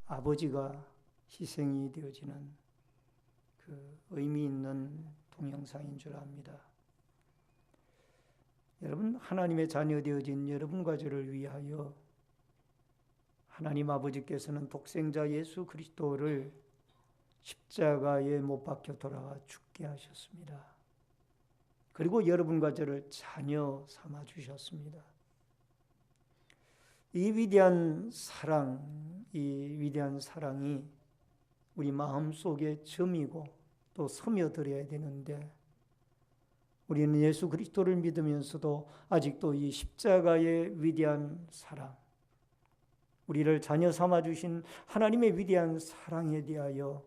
아버지가 희생이 되어지는 그 의미 있는 동영상인 줄 압니다. 여러분, 하나님의 자녀 되어진 여러분과 저를 위하여 하나님 아버지께서는 독생자 예수 그리스도를 십자가에 못 박혀 돌아가 죽게 하셨습니다. 그리고 여러분과 저를 자녀 삼아 주셨습니다. 이 위대한 사랑이 우리 마음속에 점이고 또 스며들어야 되는데, 우리는 예수 그리스도를 믿으면서도 아직도 이 십자가의 위대한 사랑, 우리를 자녀 삼아 주신 하나님의 위대한 사랑에 대하여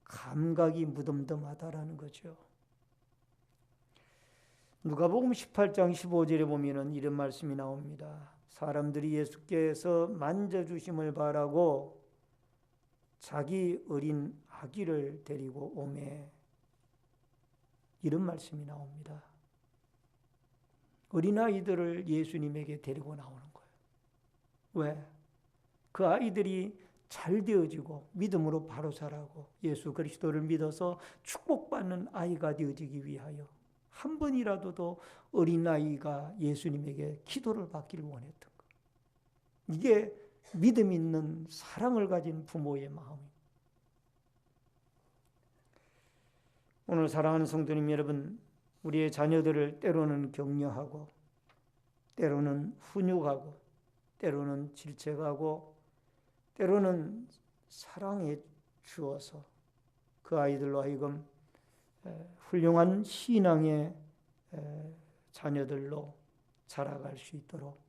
감각이 무덤덤하다라는 거죠. 누가복음 18장 15절에 보면은 이런 말씀이 나옵니다. 사람들이 예수께서 만져주심을 바라고 자기 어린 아기를 데리고 오매, 이런 말씀이 나옵니다. 어린아이들을 예수님에게 데리고 나오는 거예요. 왜? 그 아이들이 잘 되어지고 믿음으로 바로 자라고 예수 그리스도를 믿어서 축복받는 아이가 되어지기 위하여 한 번이라도 더 어린아이가 예수님에게 기도를 받기를 원했던 것. 이게 믿음 있는 사랑을 가진 부모의 마음입니다. 오늘 사랑하는 성도님 여러분, 우리의 자녀들을 때로는 격려하고 때로는 훈육하고 때로는 질책하고 때로는 사랑해 주어서 그 아이들로 하여금 훌륭한 신앙의 자녀들로 자라갈 수 있도록,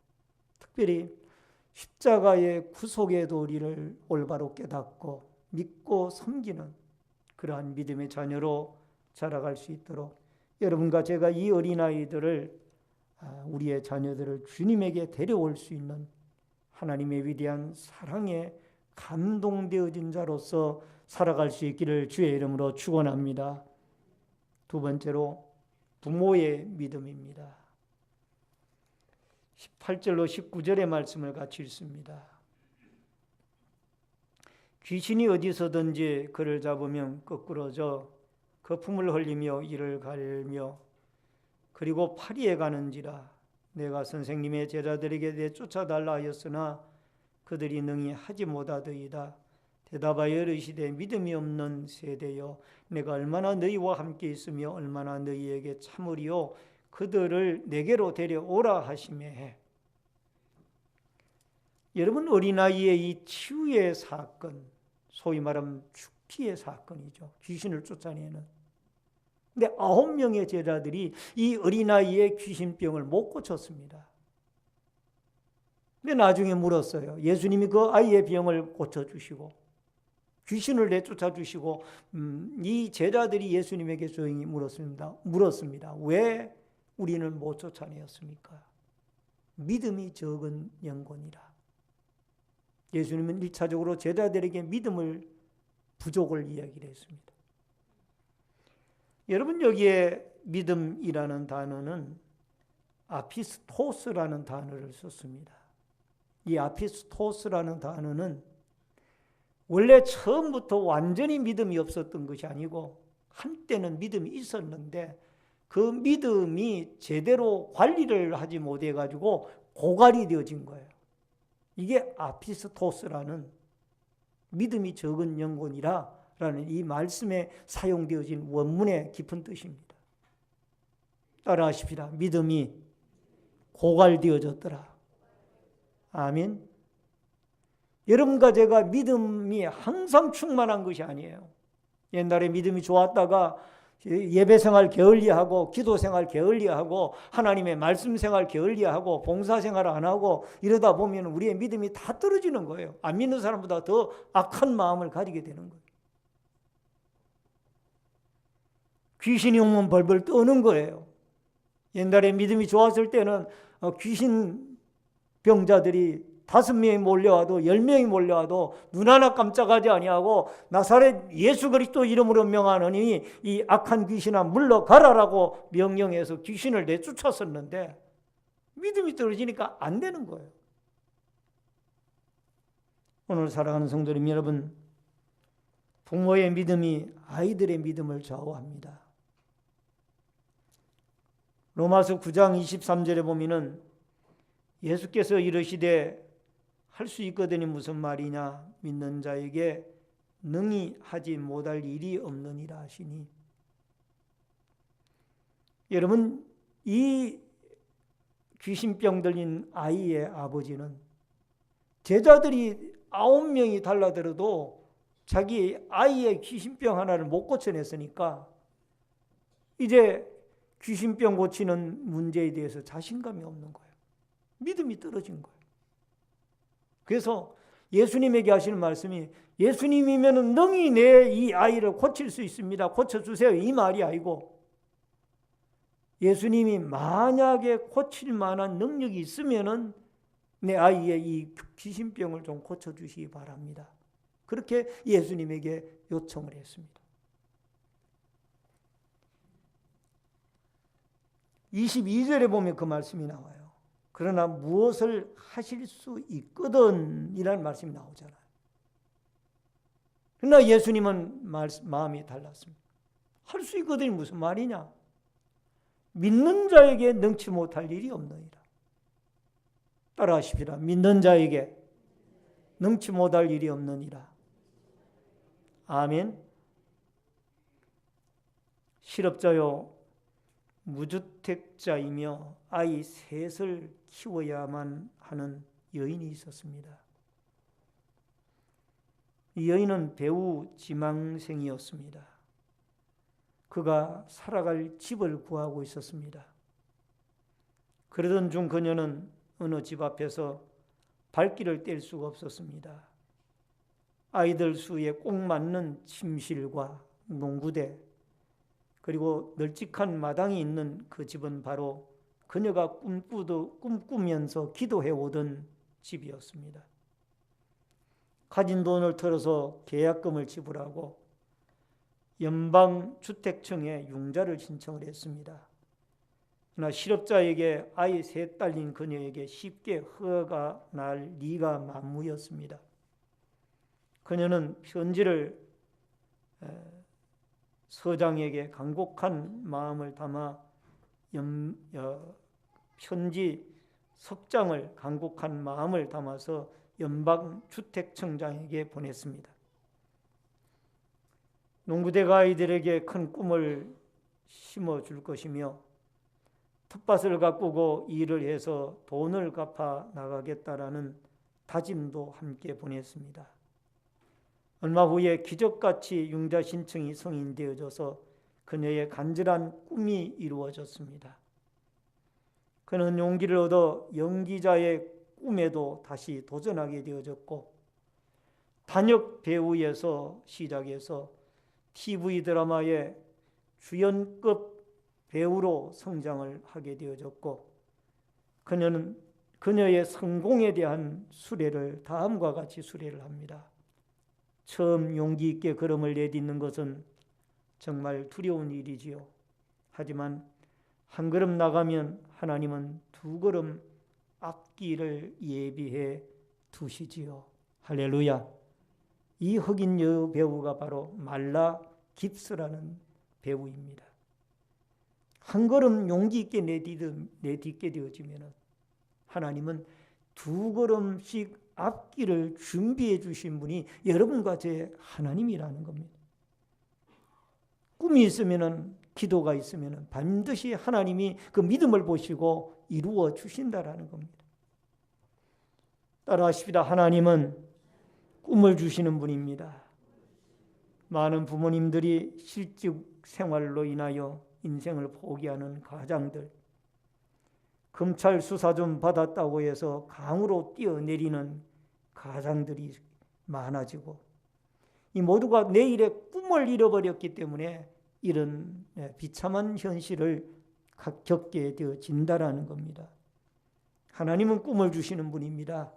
특별히 십자가의 구속의 도리를 올바로 깨닫고 믿고 섬기는 그러한 믿음의 자녀로 자라갈 수 있도록 여러분과 제가 이 어린아이들을, 우리의 자녀들을 주님에게 데려올 수 있는 하나님의 위대한 사랑에 감동되어진 자로서 살아갈 수 있기를 주의 이름으로 축원합니다. 두 번째로 부모의 믿음입니다. 18절로 19절의 말씀을 같이 읽습니다. 귀신이 어디서든지 그를 잡으면 거꾸러져 거품을 흘리며 이를 갈며 그리고 파리에 가는지라. 내가 선생님의 제자들에게 내쫓아달라 하였으나 그들이 능히 하지 못하더이다. 대답하여 이르시되 믿음이 없는 세대여, 내가 얼마나 너희와 함께 있으며 얼마나 너희에게 참으리요. 그들을 내게로 데려오라 하시매. 여러분, 어린아이의 이 치유의 사건, 소위 말하면 죽기의 사건이죠. 귀신을 쫓아내는. 근데 9명의 제자들이 이 어린아이의 귀신병을 못 고쳤습니다. 근데 나중에 물었어요. 예수님이 그 아이의 병을 고쳐주시고 귀신을 내쫓아 주시고 이 제자들이 예수님에게 조용히 물었습니다. 왜 우리는 못 쫓아내었습니까? 믿음이 적은 영혼이라. 예수님은 1차적으로 제자들에게 믿음을 부족을 이야기를 했습니다. 여러분, 여기에 믿음이라는 단어는 아피스토스라는 단어를 썼습니다. 이 아피스토스라는 단어는 원래 처음부터 완전히 믿음이 없었던 것이 아니고 한때는 믿음이 있었는데 그 믿음이 제대로 관리를 하지 못해가지고 고갈이 되어진 거예요. 이게 아피스토스라는 믿음이 적은 영혼이라 라는 이 말씀에 사용되어진 원문의 깊은 뜻입니다. 따라하십시다. 믿음이 고갈되어졌더라. 아멘. 여러분과 제가 믿음이 항상 충만한 것이 아니에요. 옛날에 믿음이 좋았다가 예배생활 게을리하고 기도생활 게을리하고 하나님의 말씀생활 게을리하고 봉사생활 안 하고 이러다 보면 우리의 믿음이 다 떨어지는 거예요. 안 믿는 사람보다 더 악한 마음을 가지게 되는 거예요. 귀신이 오면 벌벌 떠는 거예요. 옛날에 믿음이 좋았을 때는 귀신 병자들이 5명이 몰려와도 10명이 몰려와도 눈 하나 깜짝하지 아니하고 나사렛 예수 그리스도 이름으로 명하노니 이 악한 귀신아 물러가라라고 명령해서 귀신을 내쫓았었는데 믿음이 떨어지니까 안 되는 거예요. 오늘 사랑하는 성도님 여러분, 부모의 믿음이 아이들의 믿음을 좌우합니다. 로마서 9장 23절에 보면은 예수께서 이르시되 할 수 있거든이 무슨 말이냐, 믿는 자에게 능히 하지 못할 일이 없느니라 하시니, 여러분, 이 귀신병 들린 아이의 아버지는 제자들이 9명이 달라들어도 자기 아이의 귀신병 하나를 못 고쳐냈으니까 이제 귀신병 고치는 문제에 대해서 자신감이 없는 거예요. 믿음이 떨어진 거예요. 그래서 예수님에게 하시는 말씀이, 예수님이면 능히 내 이 아이를 고칠 수 있습니다, 고쳐주세요, 이 말이 아니고, 예수님이 만약에 고칠 만한 능력이 있으면은 내 아이의 이 귀신병을 좀 고쳐주시기 바랍니다. 그렇게 예수님에게 요청을 했습니다. 22절에 보면 그 말씀이 나와요. 그러나 무엇을 하실 수 있거든 이라는 말씀이 나오잖아요. 그러나 예수님은 마음이 달랐습니다. 할 수 있거든이 무슨 말이냐? 믿는 자에게 능치 못할 일이 없느니라. 따라하십시다. 믿는 자에게 능치 못할 일이 없느니라. 아멘. 실업자요 무주택자이며 아이 셋을 키워야만 하는 여인이 있었습니다. 이 여인은 배우 지망생이었습니다. 그가 살아갈 집을 구하고 있었습니다. 그러던 중 그녀는 어느 집 앞에서 발길을 뗄 수가 없었습니다. 아이들 수에 꼭 맞는 침실과 농구대, 그리고 널찍한 마당이 있는 그 집은 바로 그녀가 꿈꾸면서 기도해오던 집이었습니다. 가진 돈을 털어서 계약금을 지불하고 연방주택청에 융자를 신청을 했습니다. 그러나 실업자에게 아이 셋 딸린 그녀에게 쉽게 허가 날 리가 만무였습니다. 그녀는 편지를 서장에게 간곡한 마음을 담아 편지 석장을 간곡한 마음을 담아서 연방주택청장에게 보냈습니다. 농부대가 아이들에게 큰 꿈을 심어줄 것이며 텃밭을 가꾸고 일을 해서 돈을 갚아 나가겠다라는 다짐도 함께 보냈습니다. 얼마 후에 기적같이 융자 신청이 성인되어져서 그녀의 간절한 꿈이 이루어졌습니다. 그는 용기를 얻어 연기자의 꿈에도 다시 도전하게 되어졌고, 단역 배우에서 시작해서 TV 드라마의 주연급 배우로 성장을 하게 되어졌고, 그녀는 그녀의 성공에 대한 수레를 다음과 같이 수레를 합니다. 처음 용기 있게 걸음을 내딛는 것은 정말 두려운 일이지요. 하지만 한 걸음 나가면 하나님은 두 걸음 앞길을 예비해 두시지요. 할렐루야. 이 흑인 여우 배우가 바로 말라 깁스라는 배우입니다. 한 걸음 용기 있게 내딛게 되어지면 하나님은 두 걸음씩 앞길을 준비해 주신 분이 여러분과 제 하나님이라는 겁니다. 꿈이 있으면, 기도가 있으면 반드시 하나님이 그 믿음을 보시고 이루어 주신다라는 겁니다. 따라하십시다. 하나님은 꿈을 주시는 분입니다. 많은 부모님들이 실직 생활로 인하여 인생을 포기하는 가장들, 검찰 수사 좀 받았다고 해서 강으로 뛰어내리는 가장들이 많아지고, 이 모두가 내일의 꿈을 잃어버렸기 때문에 이런 비참한 현실을 겪게 되어진다라는 겁니다. 하나님은 꿈을 주시는 분입니다.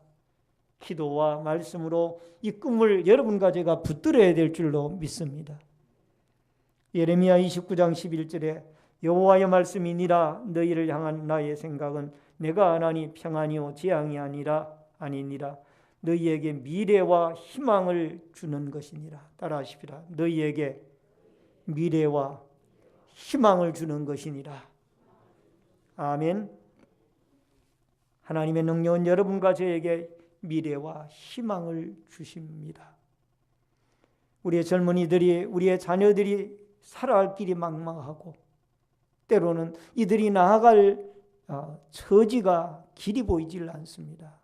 기도와 말씀으로 이 꿈을 여러분과 제가 붙들어야 될 줄로 믿습니다. 예레미야 29장 11절에 여호와의 말씀이니라 너희를 향한 나의 생각은 내가 하나니 평안이요 재앙이 아니니라. 너희에게 미래와 희망을 주는 것이니라. 따라하십시다. 너희에게 미래와 희망을 주는 것이니라. 아멘. 하나님의 능력은 여러분과 저에게 미래와 희망을 주십니다. 우리의 젊은이들이, 우리의 자녀들이 살아갈 길이 막막하고 때로는 이들이 나아갈 처지가 길이 보이질 않습니다.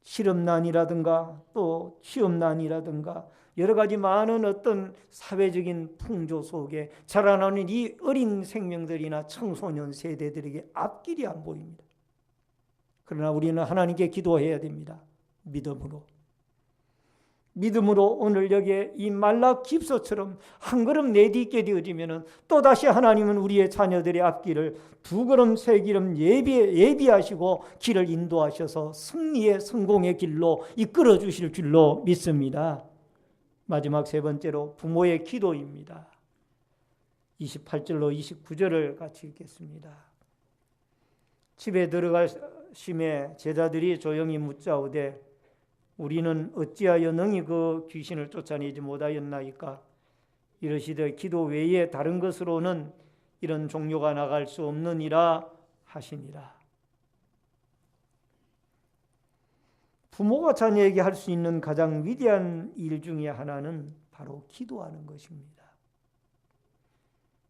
실업난이라든가 또 취업난이라든가 여러 가지 많은 어떤 사회적인 풍조 속에 자라나는 이 어린 생명들이나 청소년 세대들에게 앞길이 안 보입니다. 그러나 우리는 하나님께 기도해야 됩니다. 믿음으로 오늘 여기에 이 말라깁서처럼 한 걸음 내딛게 되어지면 또다시 하나님은 우리의 자녀들의 앞길을 두 걸음 세 걸음 예비하시고 길을 인도하셔서 승리의 성공의 길로 이끌어 주실 줄로 믿습니다. 마지막 세 번째로 부모의 기도입니다. 28절로 29절을 같이 읽겠습니다. 집에 들어가심에 제자들이 조용히 묻자오되 우리는 어찌하여 능히 그 귀신을 쫓아내지 못하였나이까? 이르시되 기도 외에 다른 것으로는 이런 종료가 나갈 수 없느니라 하시니라. 부모가 자녀에게 할 수 있는 가장 위대한 일 중에 하나는 바로 기도하는 것입니다.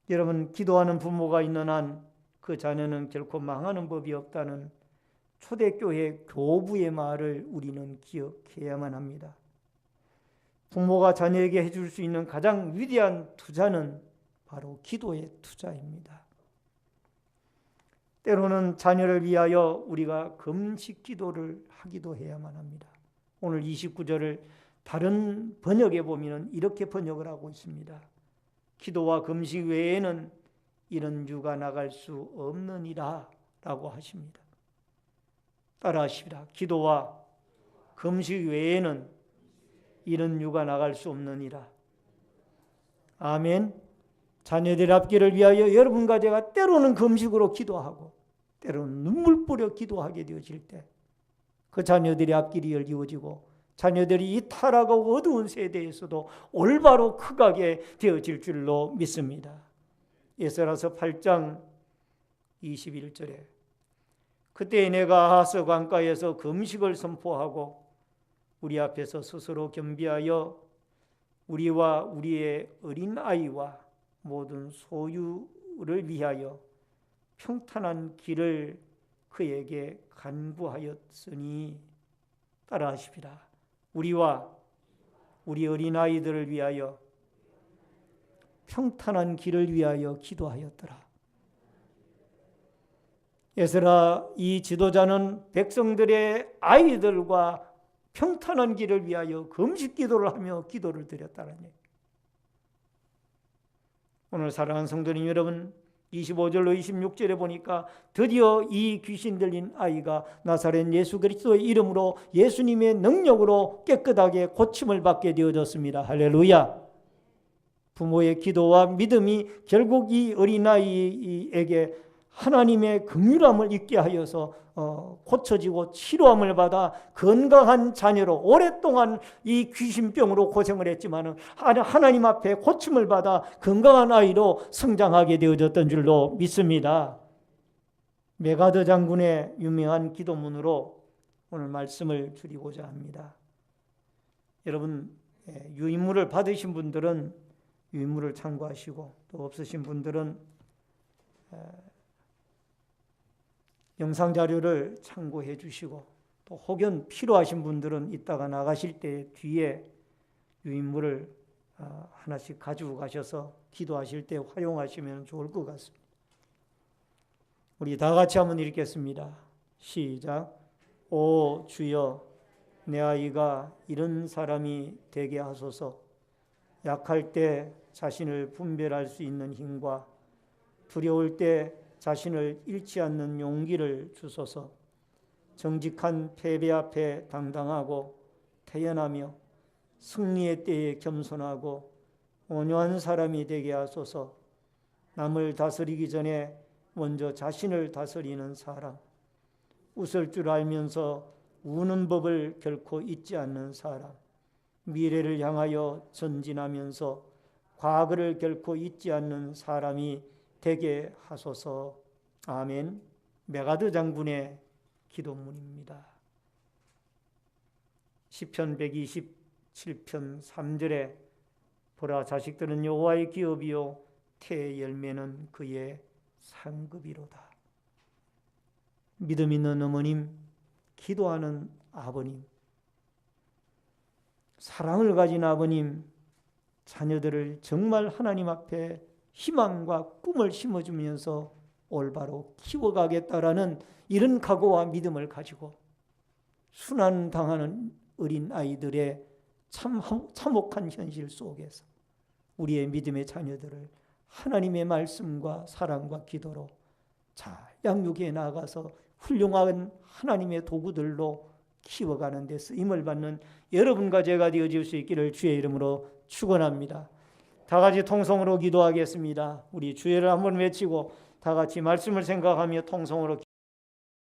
여러분, 기도하는 부모가 있는 한 그 자녀는 결코 망하는 법이 없다는 초대교회 교부의 말을 우리는 기억해야만 합니다. 부모가 자녀에게 해줄 수 있는 가장 위대한 투자는 바로 기도의 투자입니다. 때로는 자녀를 위하여 우리가 금식 기도를 하기도 해야만 합니다. 오늘 29절을 다른 번역에 보면 이렇게 번역을 하고 있습니다. 기도와 금식 외에는 이런 유가 나갈 수 없느니라 라고 하십니다. 따라하십시다. 기도와 금식 외에는 이런 유가 나갈 수 없느니라. 아멘. 자녀들 앞길을 위하여 여러분과 제가 때로는 금식으로 기도하고 때로는 눈물 뿌려 기도하게 되어질 때 그 자녀들의 앞길이 열리워지고 자녀들이 이 타락하고 어두운 세대에서도 올바로 크게 되어질 줄로 믿습니다. 에스라서 8장 21절에 그때 내가 아하스 강가에서 금식을 선포하고 우리 앞에서 스스로 겸비하여 우리와 우리의 어린 아이와 모든 소유를 위하여 평탄한 길을 그에게 간구하였으니 따라하십시다. 우리와 우리 어린 아이들을 위하여 평탄한 길을 위하여 기도하였더라. 에스라 이 지도자는 백성들의 아이들과 평탄한 길을 위하여 금식 기도를 하며 기도를 드렸다는 얘기. 오늘 사랑하는 성도님 여러분, 25절로 26절에 보니까 드디어 이 귀신 들린 아이가 나사렛 예수 그리스도의 이름으로 예수님의 능력으로 깨끗하게 고침을 받게 되어졌습니다. 할렐루야. 부모의 기도와 믿음이 결국 이 어린아이에게 하나님의 긍휼함을 잊게 하여서 고쳐지고 치료함을 받아 건강한 자녀로 오랫동안 이 귀신병으로 고생을 했지만 하나님 앞에 고침을 받아 건강한 아이로 성장하게 되어졌던 줄로 믿습니다. 메가더 장군의 유명한 기도문으로 오늘 말씀을 드리고자 합니다. 여러분, 유인물을 받으신 분들은 유인물을 참고하시고 또 없으신 분들은 영상 자료를 참고해 주시고 또 혹연 필요하신 분들은 이따가 나가실 때 뒤에 유인물을 하나씩 가지고 가셔서 기도하실 때 활용하시면 좋을 것 같습니다. 우리 다 같이 한번 읽겠습니다. 시작. 오 주여, 내 아이가 이런 사람이 되게 하소서. 약할 때 자신을 분별할 수 있는 힘과 두려울 때 자신을 잃지 않는 용기를 주소서. 정직한 패배 앞에 당당하고 태연하며 승리의 때에 겸손하고 온유한 사람이 되게 하소서. 남을 다스리기 전에 먼저 자신을 다스리는 사람. 웃을 줄 알면서 우는 법을 결코 잊지 않는 사람, 미래를 향하여 전진하면서 과거를 결코 잊지 않는 사람이 되게 하소서. 아멘. 메가드 장군의 기도문입니다. 시편 127편 3절에 보라, 자식들은 여호와의 기업이요 태의 열매는 그의 상급이로다. 믿음 있는 어머님, 기도하는 아버님, 사랑을 가진 아버님, 자녀들을 정말 하나님 앞에 희망과 꿈을 심어주면서 올바로 키워가겠다라는 이런 각오와 믿음을 가지고 순환당하는 어린 아이들의 참혹한 현실 속에서 우리의 믿음의 자녀들을 하나님의 말씀과 사랑과 기도로 잘 양육해 나가서 훌륭한 하나님의 도구들로 키워가는 데 쓰임을 받는 여러분과 제가 되어질 수 있기를 주의 이름으로 축원합니다. 다 같이 통성으로 기도하겠습니다. 우리 주의를 한번 외치고 다 같이 말씀을 생각하며 통성으로